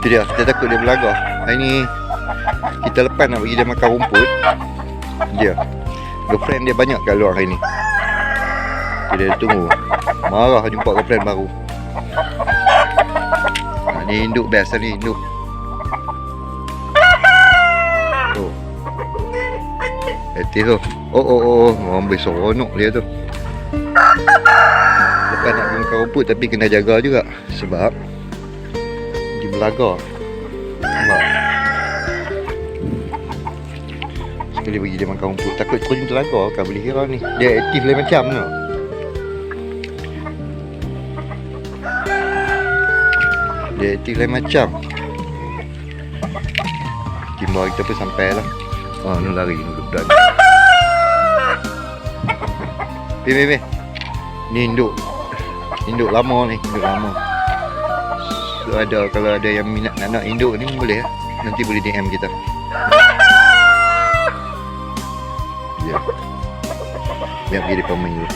Tu dia, kita takut dia berlagak. Hari ni kita lepas nak bagi dia makan rumput. Dia girlfriend dia banyak kat luar hari ni. Dia tunggu. Marah jumpa girlfriend baru. Ni induk best ni, induk. Oh. Aktif tu. Oh. Ambil seronok dia tu. Lepas nak makan rumput tapi kena jaga juga. Sebab dia berlagak. Nampak? Sekali bagi dia makan rumput, takut kucing terlagak kan, boleh kira ni. Dia aktif lain macam tu. Dia aktif lain macam. Timba kita pun sampai lah. Oh, ni lari, ni budak. Pi. Ni induk. Induk lama ni, induk lama. So kalau ada yang minat nak induk ni boleh lah. Nanti boleh DM kita. Ya. Biar pergi depan main dulu.